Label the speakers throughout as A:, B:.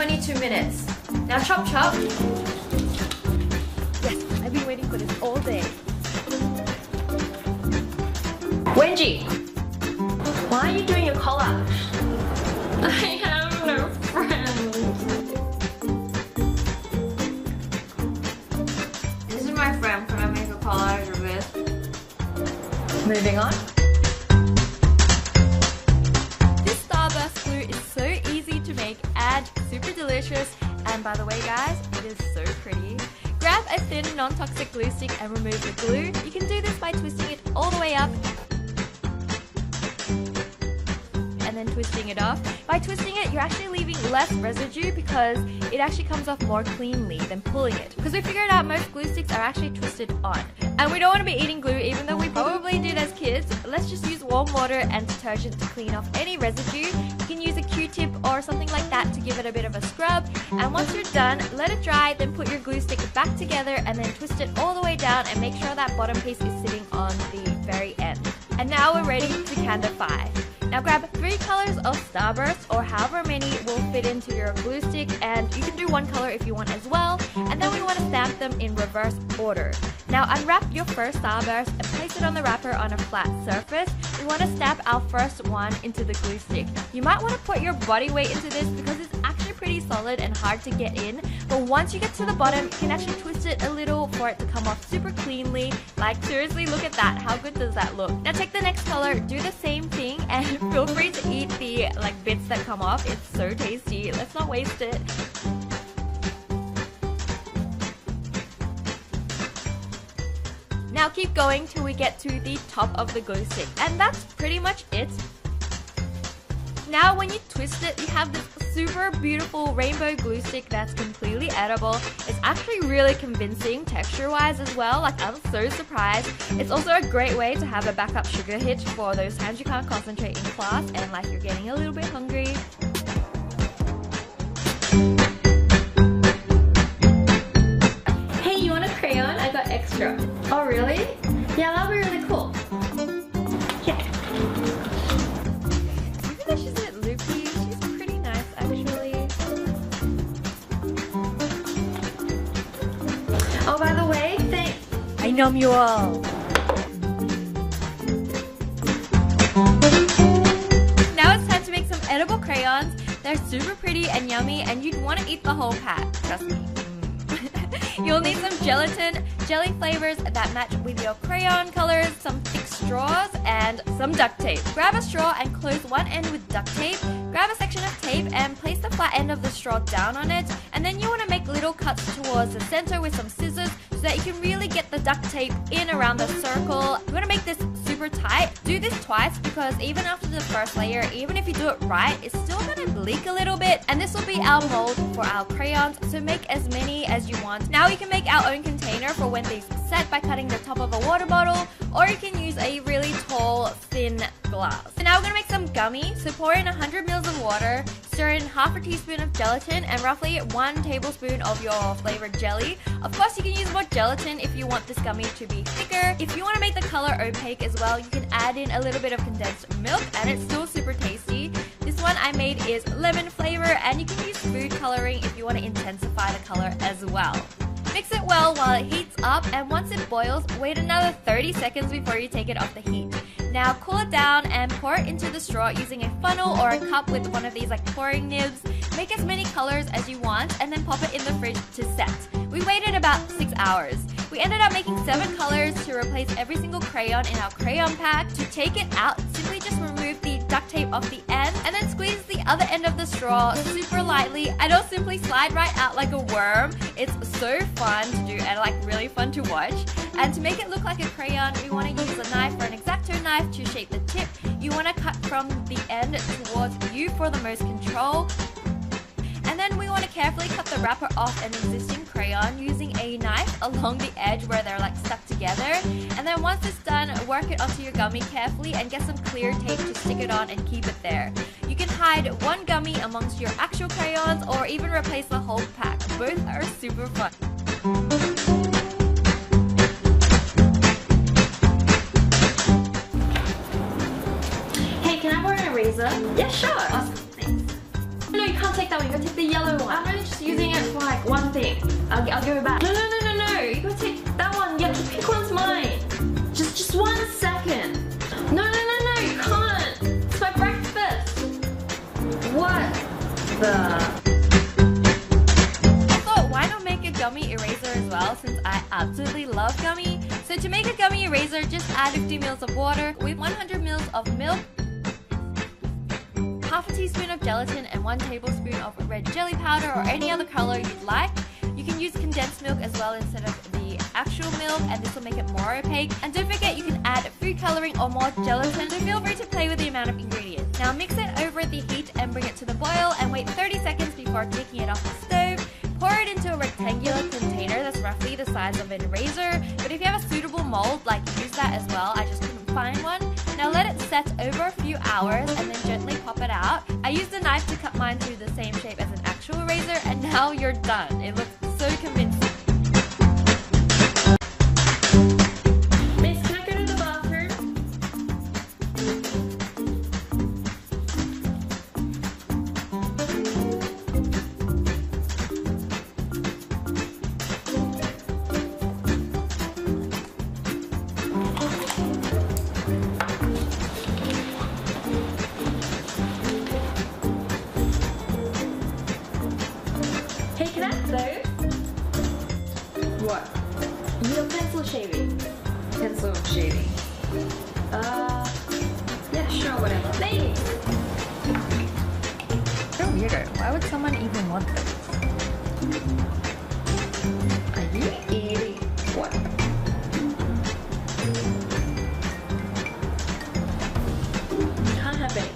A: 22 minutes. Now chop chop.
B: Yes, I've been waiting for this all day.
A: Wenji, why are you doing your collage? I have no friends. This is my friend. Can I make a collage of this? Moving on.
B: This starburst glue is so easy to make and super delicious. And by the way guys, it is so pretty. Grab a thin non-toxic glue stick and remove the glue. You can do this by twisting it all the way up and then twisting it off. By twisting it, you're actually leaving less residue because it actually comes off more cleanly than pulling it. Because we figured out most glue sticks are actually twisted on. And we don't want to be eating glue even though we probably did as kids. Let's just use warm water and detergent to clean off any residue. You can use a Q-tip or something like that to give it a bit of a scrub. And once you're done, let it dry, then put your glue stick back together and then twist it all the way down and make sure that bottom piece is sitting on the very end. And now we're ready to candify. Now grab 3 colors of Starburst or however many will fit into your glue stick, and you can do 1 color if you want as well. And then we want to stamp them in reverse order. Now unwrap your first Starburst and place it on the wrapper on a flat surface. We want to stamp our first one into the glue stick. You might want to put your body weight into this because it's actually pretty solid and hard to get in. But once you get to the bottom, you can actually twist it a little for it to come off super cleanly. Like seriously, look at that. How good does that look? Now take the next color, do the same thing, and feel free to eat the bits that come off. It's so tasty. Let's not waste it. Now keep going till we get to the top of the glue stick, and that's pretty much it. Now when you twist it, you have this super beautiful rainbow glue stick that's completely edible. It's actually really convincing texture-wise as well. Like, I'm so surprised. It's also a great way to have a backup sugar hit for those times you can't concentrate in class and like you're getting a little bit hungry.
A: Hey, you want a crayon? I got extra. Oh really? Yeah, that'll be really cool. Yeah.
B: Even though she's a bit loopy, she's pretty nice actually.
A: Oh, by the way,
B: I know you all. Now it's time to make some edible crayons. They're super pretty and yummy, and you'd want to eat the whole pack, trust me. You'll need some gelatin, jelly flavors that match with your crayon colors, some thick straws, and some duct tape. Grab a straw and close one end with duct tape. Grab a section of tape and place the flat end of the straw down on it. And then you want to make little cuts towards the center with some scissors so that you can really get the duct tape in around the circle. You want to make this super tight. Do this twice because even after the first layer, even if you do it right, it's still going to leak a little bit. And this will be our mold for our crayons, so make as many as you want. Now you can make our own container for when these set by cutting the top of a water bottle, or you can use a really tall, thin glass. So now we're going to make some gummy. So pour in 100 ml of water, stir in half a teaspoon of gelatin and roughly 1 tablespoon of your flavored jelly. Of course, you can use more gelatin if you want this gummy to be thicker. If you want to make the color opaque as well, you can add in a little bit of condensed milk and it's still super tasty. This one I made is lemon flavor, and you can use food coloring if you want to intensify the color as well. Mix it well while it heats up, and once it boils, wait another 30 seconds before you take it off the heat. Now cool it down and pour it into the straw using a funnel or a cup with one of these pouring nibs. Make as many colors as you want and then pop it in the fridge to set. We waited about 6 hours. We ended up making 7 colors to replace every single crayon in our crayon pack. To take it out, simply just remove the duct tape off the end and then squeeze the other end of the straw super lightly, and it'll simply slide right out like a worm. It's so fun to do and really fun to watch. And to make it look like a crayon, we want to use a knife or an X-Acto knife to shape the tip. You want to cut from the end towards you for the most control. And then we want to carefully cut the wrapper off an existing crayon using a knife along the edge where they're stuck together. And then once it's done, work it onto your gummy carefully and get some clear tape to stick it on and keep it there. You can hide one gummy amongst your actual crayons or even replace the whole pack. Both are super fun.
A: Hey, can I borrow an eraser?
B: Yeah, sure.
A: Awesome, thanks. No, you can't take that one. You gotta take the yellow one. I'll give it back. No, you gotta take that one. Yeah, pick one's mine. Just 1 second. No, you can't. It's my breakfast. What the?
B: Why not make a gummy eraser as well, since I absolutely love gummy. So to make a gummy eraser, just add 50 ml of water with 100 ml of milk, half a teaspoon of gelatin, and 1 tablespoon of red jelly powder or any other color you'd like. You can use condensed milk as well instead of the actual milk, and this will make it more opaque. And don't forget, you can add food coloring or more gelatin, so feel free to play with the amount of ingredients. Now mix it over the heat and bring it to the boil, and wait 30 seconds before taking it off the stove. Pour it into a rectangular container that's roughly the size of an eraser, but if you have a suitable mold, use that as well. I just couldn't find one. Now let it set over a few hours and then gently pop it out. I used a knife to cut mine through the same shape as an actual eraser, and now you're done. It looks so convincing.
A: Miss, can I go to the bathroom? Hey, can I have those? What? Your pencil shaving. Pencil shaving. Yeah, sure, whatever. Thanks!
B: So weirdo. Why would someone even want this?
A: Are you eating what? Can't have any.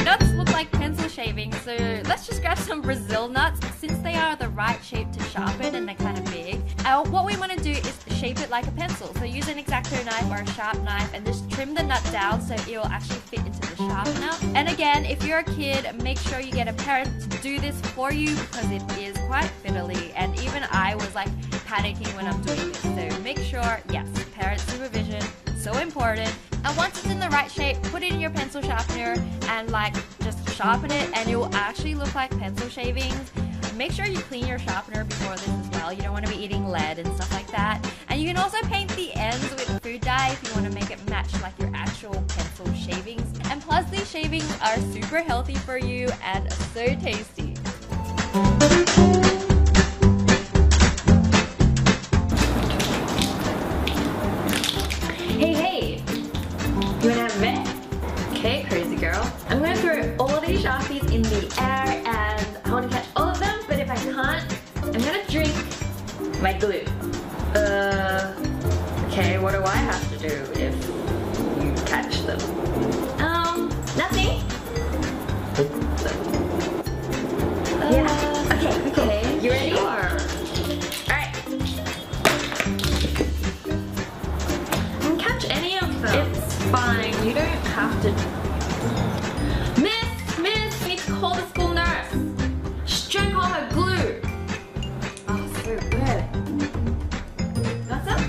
B: Nuts look like pencil shaving, so let's just grab some Brazil nuts since they are the right shape to sharpen and they're kind of big. What we want to do is shape it like a pencil. So use an X-Acto knife or a sharp knife and just trim the nut down so it will actually fit into the sharpener. And again, if you're a kid, make sure you get a parent to do this for you because it is quite fiddly, and even I was panicking when I'm doing this. So make sure, yes, parent supervision, so important. And once it's in the right shape, put it in your pencil sharpener and just sharpen it, and it will actually look like pencil shavings. Make sure you clean your sharpener before this as well. You don't want to be eating lead and stuff like that. And you can also paint the ends with food dye if you want to make it match your actual pencil shavings. And plus, these shavings are super healthy for you and so tasty.
A: Hey, you wanna have a bet? Okay, crazy girl. I'm gonna throw all these Sharpies in the air and I wanna catch all of them, but if I can't, I'm gonna drink my glue. Okay, what do I have to do if you catch them? Nothing. Yeah, okay. You ready? Sure. Alright. You can catch any of them. It's fine, you don't have to. Miss, we need to call the school nurse. She drank all her glue. Oh, so good. Got some?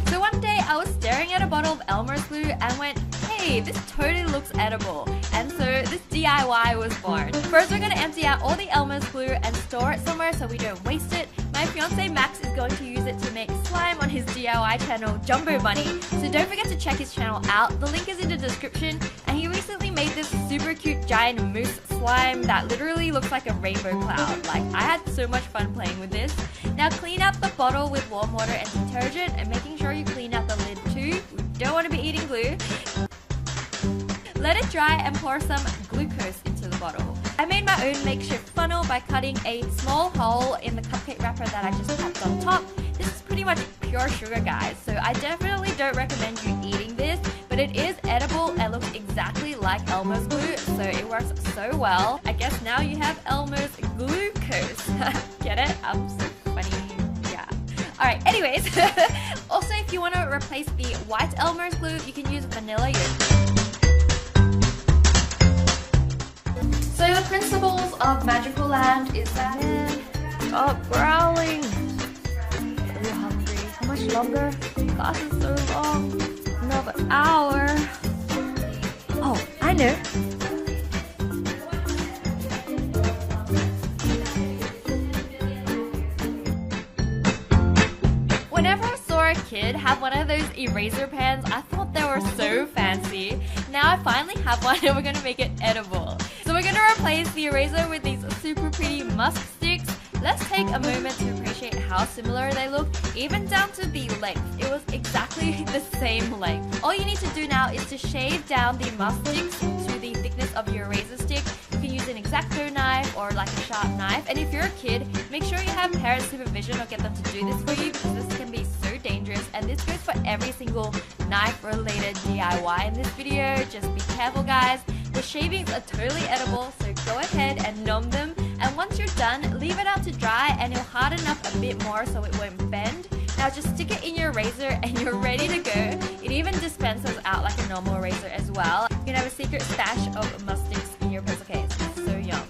B: So one day I was staring at a bottle of Elmer's glue and went, hey, this totally looks edible. And so this DIY was born. First, we're going to empty out all the Elmer's glue and store it somewhere so we don't waste it. My fiance Max is going to use it to make slime on his DIY channel, Jumbo Bunny. So don't forget to check his channel out. The link is in the description. And he recently made this super cute giant moose slime that literally looks like a rainbow cloud. I had so much fun playing with this. Now clean out the bottle with warm water and detergent, and making sure you clean out the lid too. We don't want to be eating glue. Let it dry and pour some glucose into the bottle. I made my own makeshift funnel by cutting a small hole in the cupcake wrapper that I just tapped on top. This is pretty much pure sugar, guys, so I definitely don't recommend you eating this, but it is edible and looks exactly like Elmer's glue, so it works so well. I guess now you have Elmer's glucose. Get it? I'm so funny. Yeah. Alright, anyways, also if you want to replace the white Elmer's glue, you can use vanilla yogurt.
A: So the principles of Magical Land is that
B: Stop growling! Are you hungry? How much longer? Class is so long. Another hour. Oh, I know. kid, have one of those eraser pens. I thought they were so fancy. Now I finally have one and we're gonna make it edible. So we're gonna replace the eraser with these super pretty musk sticks. Let's take a moment to appreciate how similar they look, even down to the length. It was exactly the same length. All you need to do now is to shave down the musk sticks to the thickness of your eraser stick. You can use an X-Acto knife or like a sharp knife. And if you're a kid, make sure you have parent supervision or get them to do this for you, because this can be so dangerous. And this goes for every single knife-related DIY in this video. Just be careful, guys. The shavings are totally edible, so go ahead and numb them. And once you're done, leave it out to dry and it'll harden up a bit more so it won't bend. Now just stick it in your razor and you're ready to go. It even dispenses out like a normal razor as well. You can have a secret stash of musk sticks in your pencil case. It's so yum.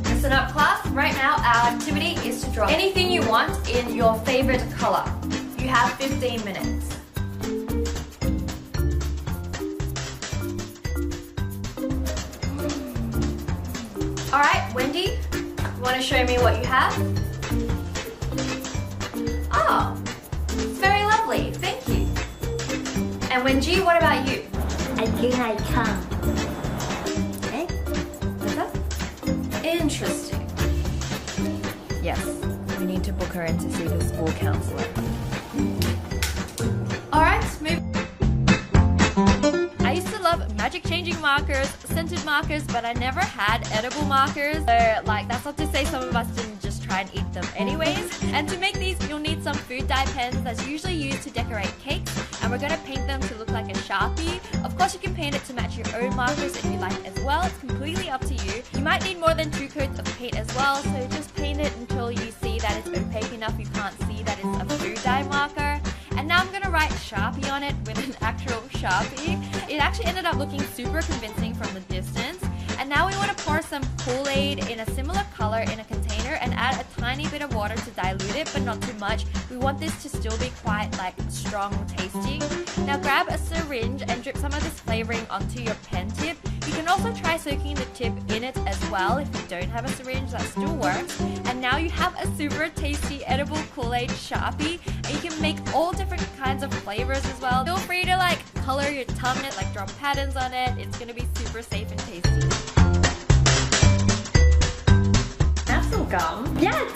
B: Listen up, class. Right now our activity is to draw anything you want in your favorite color. You have 15 minutes. Alright, Wendy, you want to show me what you have? Oh, it's very lovely, thank you. And Wendy, what about you?
C: I think I can.
B: Okay, what's that? Interesting. Yes, we need to book her in to see the school counselor. Alright, move. I used to love magic changing markers, scented markers, but I never had edible markers. So like, that's not to say some of us didn't just try and eat them anyways. And to make these, you'll need some food dye pens that's usually used to decorate cakes. And we're gonna paint them to look like a Sharpie. Of course you can paint it to match your own markers if you like as well. It's completely up to you. You might need more than 2 coats of paint as well, so just paint it until you see that it's opaque enough you can't see that it's a food dye marker. And now I'm gonna write Sharpie on it with an actual Sharpie. It actually ended up looking super convincing from the distance. And now we want to pour some Kool-Aid in a similar color in a container and add a tiny bit of water to dilute it, but not too much. We want this to still be quite like strong tasting. Now grab a syringe and drip some of this flavoring onto your pen tip. You can also try soaking the tip in it as well. If you don't have a syringe, that still works. And now you have a super tasty edible Kool-Aid Sharpie, and you can make all different kinds of flavors as well. Feel free to like color your tongue in it, like draw patterns on it. It's gonna be super safe and tasty.
A: Have some gum.
C: Yes!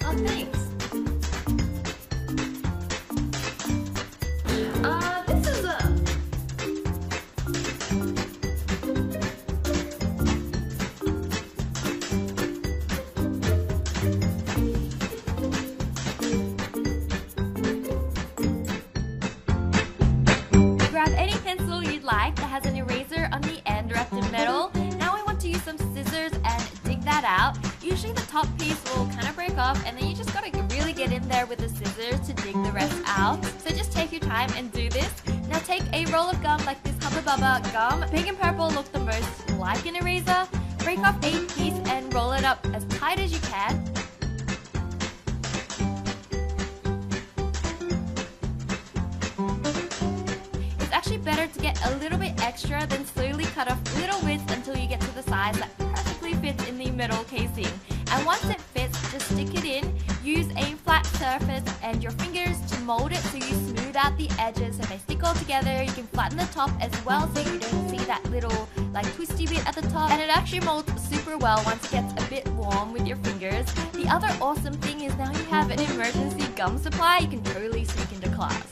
A: Oh, thanks. This is a...
B: Grab any pencil you'd like that has an eraser on the end wrapped in metal. Now we want to use some scissors and dig that out. Usually the top piece will kind of break off, and then you just gotta really get in there with the scissors to dig the rest out. So just take your time and do this. Now take a roll of gum like this Hubba Bubba gum. Pink and purple look the most like an eraser. Break off a piece and roll it up as tight as you can. It's actually better to get a little bit extra, then slowly cut off little bits until you get to the size that perfectly fits in the metal casing. And once it fits, just stick it in. Use a flat surface and your fingers to mold it so you smooth out the edges so they stick all together. You can flatten the top as well so you don't see that little like twisty bit at the top. And it actually molds super well once it gets a bit warm with your fingers. The other awesome thing is now you have an emergency gum supply you can totally sneak into class.